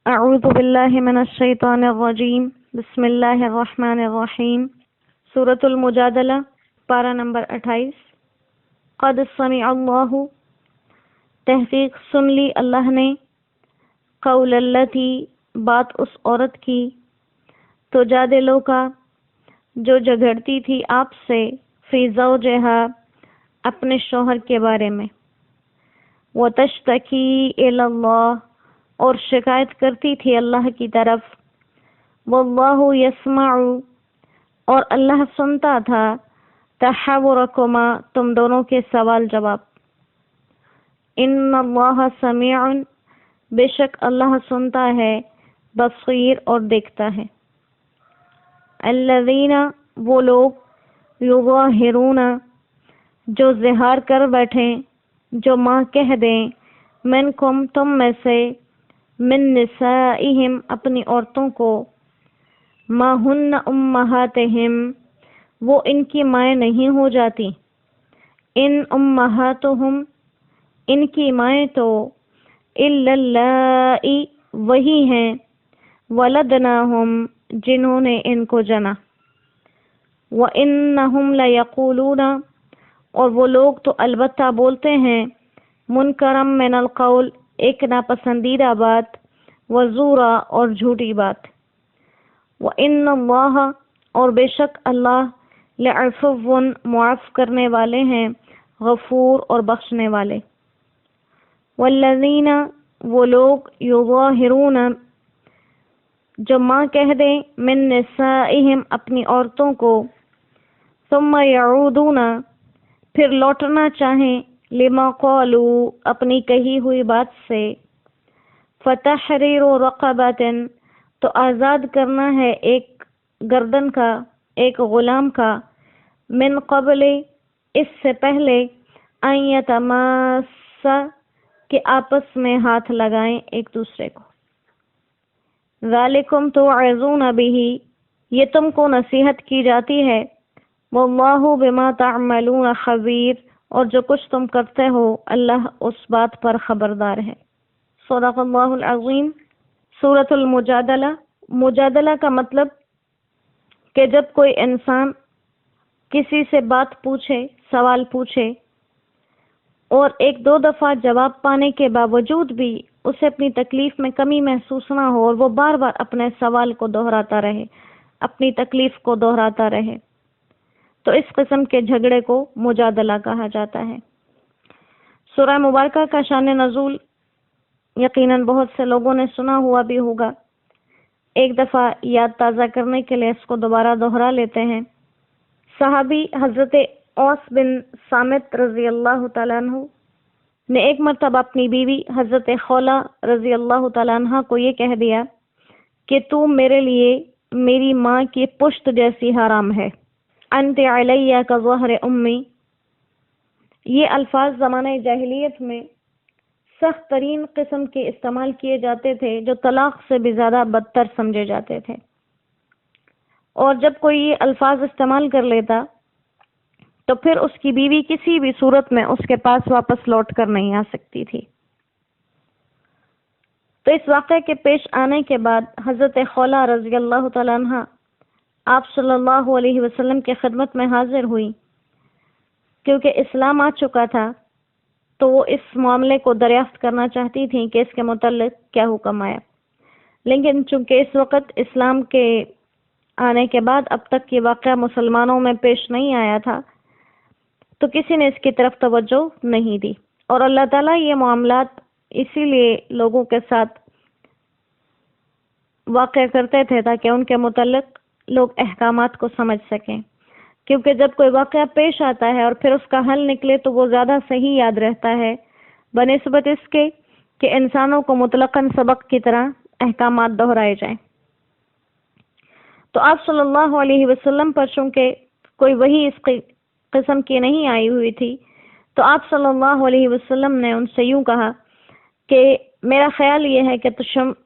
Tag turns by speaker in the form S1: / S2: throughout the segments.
S1: اعوذ باللہ من الشیطان الرجیم بسم اللہ الرحمن الرحیم سورۃ المجادلہ پارہ نمبر 28 قد سمع اللہ تحقیق سن لی اللہ نے قول التی بات اس عورت کی تجادلو کا جو جھگڑتی تھی آپ سے فی زوجہا اپنے شوہر کے بارے میں وتشتکی الی اللہ اور شکایت کرتی تھی اللہ کی طرف واللہ یسمع اور اللہ سنتا تھا تحاورکما تم دونوں کے سوال جواب ان اللہ سمیع بے شک اللہ سنتا ہے بصیر اور دیکھتا ہے الذین وہ لوگ یظاہرون جو ظہار کر بیٹھیں جو ماں کہہ دیں منکم تم میں سے من نسائہم اپنی عورتوں کو ما ہن امہاتہم وہ ان کی مائیں نہیں ہو جاتی ان امہاتہم ان کی مائیں تو الا اللائی وہی ہیں ولدناہم جنہوں نے ان کو جنا وانہم لیقولون اور وہ لوگ تو البتہ بولتے ہیں منکرم من القول ایک ناپسندیدہ بات وزورا اور جھوٹی بات وَإِنَّ اللَّهَ اور بے شک اللہ لعفو معاف کرنے والے ہیں غفور اور بخشنے والے والذین وہ لوگ یظاہرون جو ماں کہہ دیں من نسائہم اپنی عورتوں کو ثم یعودون پھر لوٹنا چاہیں لما قالوا اپنی کہی ہوئی بات سے فتحریر رقبۃ تو آزاد کرنا ہے ایک گردن کا ایک غلام کا من قبل اس سے پہلے ان یتماسا کہ آپس میں ہاتھ لگائیں ایک دوسرے کو ذالکم توعظون بہ یہ تم کو نصیحت کی جاتی ہے واللہ بما تعملون خبیر اور جو کچھ تم کرتے ہو اللہ اس بات پر خبردار ہے صدق اللہ العظیم سورۃ المجادلہ مجادلہ کا مطلب کہ جب کوئی انسان کسی سے بات پوچھے سوال پوچھے اور ایک دو دفعہ جواب پانے کے باوجود بھی اسے اپنی تکلیف میں کمی محسوس نہ ہو اور وہ بار بار اپنے سوال کو دہراتا رہے اپنی تکلیف کو دہراتا رہے تو اس قسم کے جھگڑے کو مجادلہ کہا جاتا ہے۔ سورہ مبارکہ کا شان نزول یقیناً بہت سے لوگوں نے سنا ہوا بھی ہوگا، ایک دفعہ یاد تازہ کرنے کے لیے اس کو دوبارہ دہرا لیتے ہیں۔ صحابی حضرت اوس بن صامت رضی اللہ تعالیٰ عنہ نے ایک مرتبہ اپنی بیوی حضرت خولہ رضی اللہ تعالیٰ عنہ کو یہ کہہ دیا کہ تو میرے لیے میری ماں کی پشت جیسی حرام ہے، انت علیہ کا ظہر امی۔ یہ الفاظ زمانہ جاہلیت میں سخت ترین قسم کے استعمال کیے جاتے تھے جو طلاق سے بھی زیادہ بدتر سمجھے جاتے تھے، اور جب کوئی یہ الفاظ استعمال کر لیتا تو پھر اس کی بیوی کسی بھی صورت میں اس کے پاس واپس لوٹ کر نہیں آ سکتی تھی۔ تو اس واقعے کے پیش آنے کے بعد حضرت خولہ رضی اللہ تعالیٰ عنہ آپ صلی اللہ علیہ وسلم کے خدمت میں حاضر ہوئی، کیونکہ اسلام آ چکا تھا تو وہ اس معاملے کو دریافت کرنا چاہتی تھیں کہ اس کے متعلق کیا حکم آیا، لیکن چونکہ اس وقت اسلام کے آنے کے بعد اب تک یہ واقعہ مسلمانوں میں پیش نہیں آیا تھا تو کسی نے اس کی طرف توجہ نہیں دی، اور اللہ تعالیٰ یہ معاملات اسی لیے لوگوں کے ساتھ واقع کرتے تھے تاکہ ان کے متعلق لوگ احکامات کو سمجھ سکیں، کیونکہ جب کوئی واقعہ پیش آتا ہے اور پھر اس کا حل نکلے تو وہ زیادہ صحیح یاد رہتا ہے بنسبت اس کے کہ انسانوں کو مطلقاً سبق کی طرح احکامات دہرائے جائیں۔ تو آپ صلی اللہ علیہ وسلم پر چونکہ کوئی وحی اس قسم کی نہیں آئی ہوئی تھی تو آپ صلی اللہ علیہ وسلم نے ان سے یوں کہا کہ میرا خیال یہ ہے کہ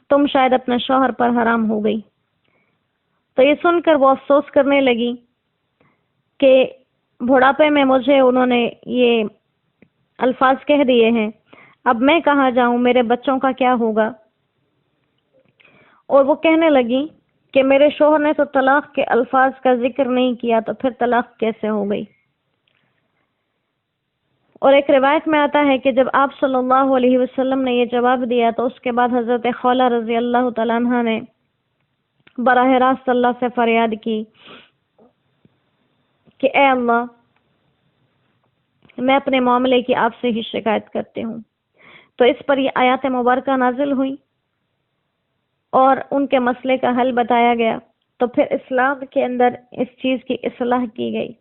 S1: تم شاید اپنے شوہر پر حرام ہو گئی۔ تو یہ سن کر وہ افسوس کرنے لگی کہ بڑھاپے میں مجھے انہوں نے یہ الفاظ کہہ دیے ہیں، اب میں کہاں جاؤں، میرے بچوں کا کیا ہوگا۔ اور وہ کہنے لگی کہ میرے شوہر نے تو طلاق کے الفاظ کا ذکر نہیں کیا، تو پھر طلاق کیسے ہو گئی؟ اور ایک روایت میں آتا ہے کہ جب آپ صلی اللہ علیہ وسلم نے یہ جواب دیا تو اس کے بعد حضرت خولہ رضی اللہ تعالیٰ عنہ نے براہ راست اللہ سے فریاد کی کہ اے اللہ، میں اپنے معاملے کی آپ سے ہی شکایت کرتی ہوں۔ تو اس پر یہ آیات مبارکہ نازل ہوئی اور ان کے مسئلے کا حل بتایا گیا۔ تو پھر اسلام کے اندر اس چیز کی اصلاح کی گئی،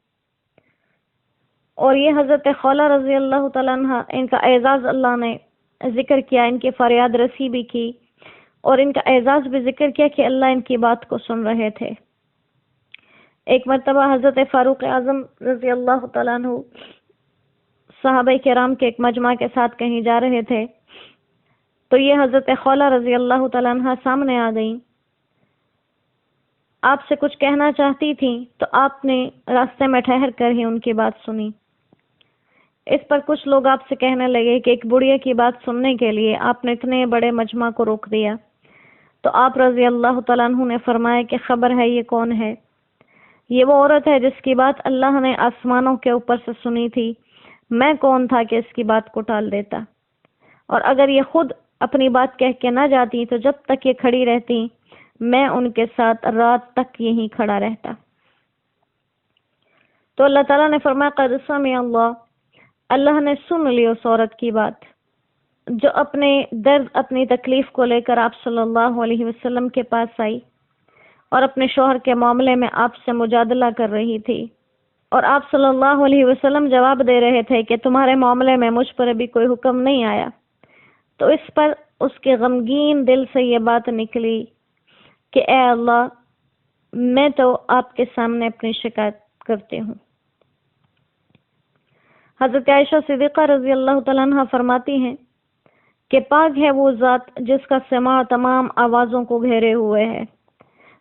S1: اور یہ حضرت خولہ رضی اللہ تعالیٰ عنہ، ان کا اعزاز اللہ نے ذکر کیا، ان کی فریاد رسی بھی کی، اور ان کا اعزاز بھی ذکر کیا کہ اللہ ان کی بات کو سن رہے تھے۔ ایک مرتبہ حضرت فاروق اعظم رضی اللہ تعالیٰ عنہ صحابہ کرام کے ایک مجمع کے ساتھ کہیں جا رہے تھے، تو یہ حضرت خولہ رضی اللہ تعالیٰ عنہ سامنے آ گئیں، آپ سے کچھ کہنا چاہتی تھیں، تو آپ نے راستے میں ٹھہر کر ہی ان کی بات سنی۔ اس پر کچھ لوگ آپ سے کہنے لگے کہ ایک بڑھیا کی بات سننے کے لیے آپ نے اتنے بڑے مجمع کو روک دیا۔ تو آپ رضی اللہ تعالیٰ عنہ نے فرمایا کہ خبر ہے یہ کون ہے؟ یہ وہ عورت ہے جس کی بات اللہ نے آسمانوں کے اوپر سے سنی تھی، میں کون تھا کہ اس کی بات کو ٹال دیتا؟ اور اگر یہ خود اپنی بات کہہ کے نہ جاتی تو جب تک یہ کھڑی رہتی میں ان کے ساتھ رات تک یہیں کھڑا رہتا۔ تو اللہ تعالیٰ نے فرمایا قد سمع اللہ نے سن لی اس عورت کی بات جو اپنے درد، اپنی تکلیف کو لے کر آپ صلی اللہ علیہ وسلم کے پاس آئی اور اپنے شوہر کے معاملے میں آپ سے مجادلہ کر رہی تھی، اور آپ صلی اللہ علیہ وسلم جواب دے رہے تھے کہ تمہارے معاملے میں مجھ پر ابھی کوئی حکم نہیں آیا۔ تو اس پر اس کے غمگین دل سے یہ بات نکلی کہ اے اللہ، میں تو آپ کے سامنے اپنی شکایت کرتی ہوں۔ حضرت عائشہ صدیقہ رضی اللہ تعالیٰ عنہ فرماتی ہیں کہ پاک ہے وہ ذات جس کا سماع تمام آوازوں کو گھیرے ہوئے ہے،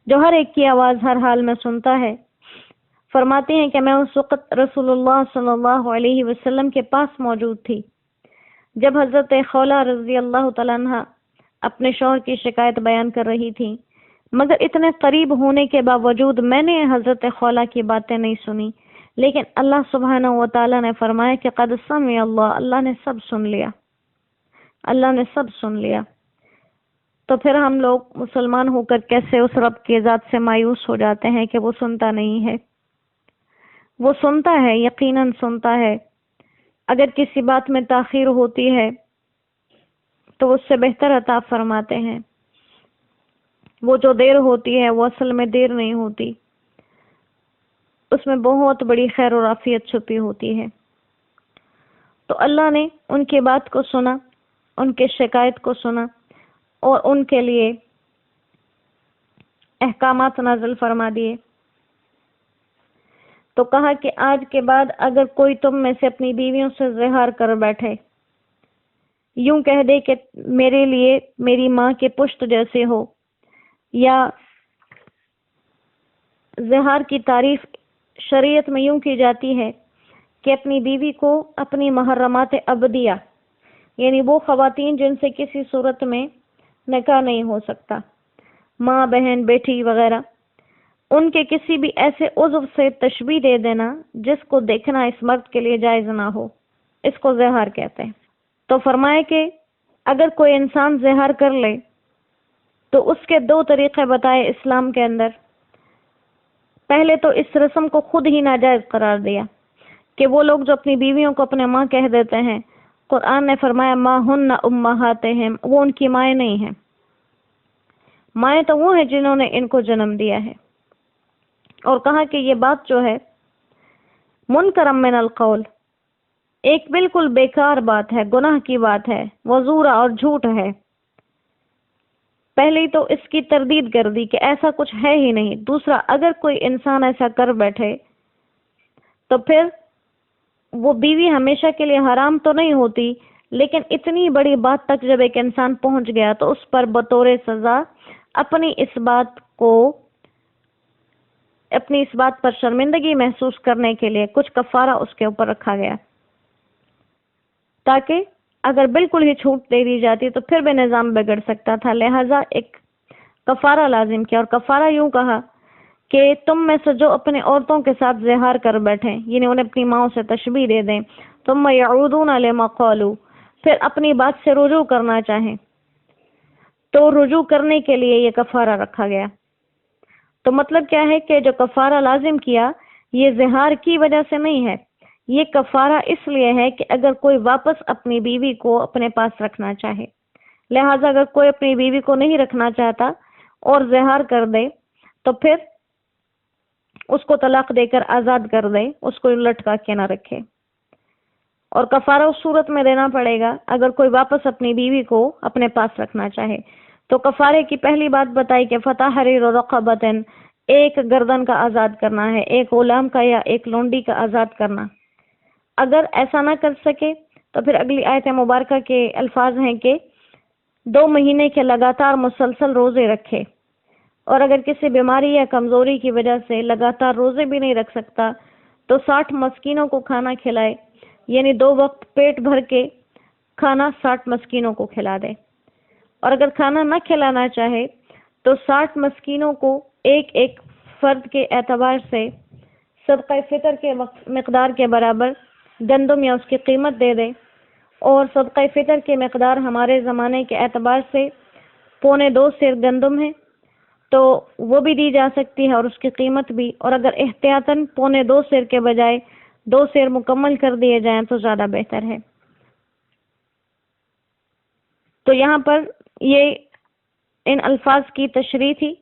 S1: جو ہر ایک کی آواز ہر حال میں سنتا ہے۔ فرماتی ہیں کہ میں اس وقت رسول اللہ صلی اللہ علیہ وسلم کے پاس موجود تھی جب حضرت خولہ رضی اللہ تعالیٰ عنہ اپنے شوہر کی شکایت بیان کر رہی تھی، مگر اتنے قریب ہونے کے باوجود میں نے حضرت خولہ کی باتیں نہیں سنی، لیکن اللہ سبحانہ و تعالیٰ نے فرمایا کہ قد سمع اللہ نے سب سن لیا، اللہ نے سب سن لیا۔ تو پھر ہم لوگ مسلمان ہو کر کیسے اس رب کی ذات سے مایوس ہو جاتے ہیں کہ وہ سنتا نہیں ہے؟ وہ سنتا ہے، یقیناً سنتا ہے۔ اگر کسی بات میں تاخیر ہوتی ہے تو اس سے بہتر عطا فرماتے ہیں۔ وہ جو دیر ہوتی ہے وہ اصل میں دیر نہیں ہوتی، اس میں بہت بڑی خیر اور عافیت چھپی ہوتی ہے۔ تو اللہ نے ان کی بات کو سنا، ان کی شکایت کو سنا، اور ان کے لیے احکامات نازل فرما دیے۔ تو کہا کہ آج کے بعد اگر کوئی تم میں سے اپنی بیویوں سے زہار کر بیٹھے، یوں کہہ دے کہ میرے لیے میری ماں کے پشت جیسے ہو، یا زہار کی تعریف شریعت میں یوں کی جاتی ہے کہ اپنی بیوی کو اپنی محرمات ابدیہ، یعنی وہ خواتین جن سے کسی صورت میں نکاح نہیں ہو سکتا، ماں، بہن، بیٹی وغیرہ، ان کے کسی بھی ایسے عضو سے تشبیہ دے دینا جس کو دیکھنا اس مرد کے لیے جائز نہ ہو، اس کو زہار کہتے ہیں۔ تو فرمائے کہ اگر کوئی انسان زہار کر لے تو اس کے دو طریقے بتائے اسلام کے اندر۔ پہلے تو اس رسم کو خود ہی ناجائز قرار دیا کہ وہ لوگ جو اپنی بیویوں کو اپنے ماں کہہ دیتے ہیں، قرآن نے فرمایا ما ہن امہاتہم، وہ ان کی مائیں نہیں ہیں، مائیں تو وہ ہیں جنہوں نے ان کو جنم دیا ہے۔ اور کہا کہ یہ بات جو ہے منکرم من القول، ایک بالکل بیکار بات ہے، گناہ کی بات ہے، وزورا اور جھوٹ ہے۔ پہلی تو اس کی تردید کر دی کہ ایسا کچھ ہے ہی نہیں۔ دوسرا، اگر کوئی انسان ایسا کر بیٹھے تو پھر وہ بیوی ہمیشہ کے لیے حرام تو نہیں ہوتی، لیکن اتنی بڑی بات تک جب ایک انسان پہنچ گیا تو اس پر بطور سزا اپنی اس بات پر شرمندگی محسوس کرنے کے لیے کچھ کفارہ اس کے اوپر رکھا گیا، تاکہ اگر بالکل ہی چھوٹ دے دی جاتی تو پھر بھی نظام بگڑ سکتا تھا۔ لہٰذا ایک کفارہ لازم کیا، اور کفارہ یوں کہا کہ تم میں سے جو اپنے عورتوں کے ساتھ زہار کر بیٹھیں، یعنی انہیں اپنی ماؤں سے تشبیہ دے دیں، ثم یعودون لما قالوا، پھر اپنی بات سے رجوع کرنا چاہیں، تو رجوع کرنے کے لیے یہ کفارہ رکھا گیا۔ تو مطلب کیا ہے کہ جو کفارہ لازم کیا یہ زہار کی وجہ سے نہیں ہے، یہ کفارہ اس لیے ہے کہ اگر کوئی واپس اپنی بیوی کو اپنے پاس رکھنا چاہے، لہٰذا اگر کوئی اپنی بیوی کو نہیں رکھنا چاہتا اور زہار کر دے تو پھر اس کو طلاق دے کر آزاد کر دے، اس کو لٹکا کے نہ رکھے، اور کفارہ اس صورت میں دینا پڑے گا اگر کوئی واپس اپنی بیوی کو اپنے پاس رکھنا چاہے۔ تو کفارے کی پہلی بات بتائی کہ فتحریر رقبۃ، ایک گردن کا آزاد کرنا ہے، ایک غلام کا یا ایک لونڈی کا آزاد کرنا۔ اگر ایسا نہ کر سکے تو پھر اگلی آیت مبارکہ کے الفاظ ہیں کہ 2 مہینے کے لگاتار مسلسل روزے رکھے، اور اگر کسی بیماری یا کمزوری کی وجہ سے لگاتار روزے بھی نہیں رکھ سکتا تو 60 مسکینوں کو کھانا کھلائے، یعنی 2 وقت پیٹ بھر کے کھانا 60 مسکینوں کو کھلا دے، اور اگر کھانا نہ کھلانا چاہے تو 60 مسکینوں کو ایک ایک فرد کے اعتبار سے صدقہ فطر کے مقدار کے برابر گندم یا اس کی قیمت دے دے، اور صدقہ فطر کی مقدار ہمارے زمانے کے اعتبار سے 2.25 سیر گندم ہے تو وہ بھی دی جا سکتی ہے اور اس کی قیمت بھی، اور اگر احتیاطاً 2.25 سیر کے بجائے 2 سیر مکمل کر دیے جائیں تو زیادہ بہتر ہے۔ تو یہاں پر یہ ان الفاظ کی تشریح تھی،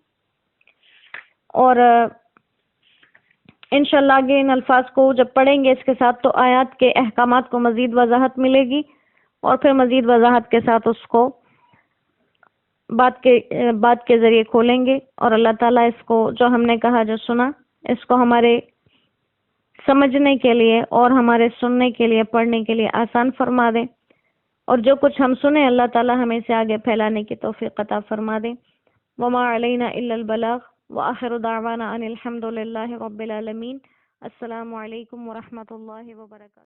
S1: اور انشاءاللہ آگے ان الفاظ کو جب پڑھیں گے اس کے ساتھ تو آیات کے احکامات کو مزید وضاحت ملے گی، اور پھر مزید وضاحت کے ساتھ اس کو بات کے ذریعے کھولیں گے، اور اللہ تعالیٰ اس کو جو ہم نے کہا جو سنا اس کو ہمارے سمجھنے کے لیے اور ہمارے سننے کے لیے پڑھنے کے لیے آسان فرما دیں، اور جو کچھ ہم سنیں اللہ تعالیٰ ہمیں اسے آگے پھیلانے کی توفیق عطا فرما دیں۔ وما علینا الا البلاغ وآخر دعوانا ان الحمد للہ رب العالمین۔ السلام علیکم ورحمۃ اللہ وبرکاتہ۔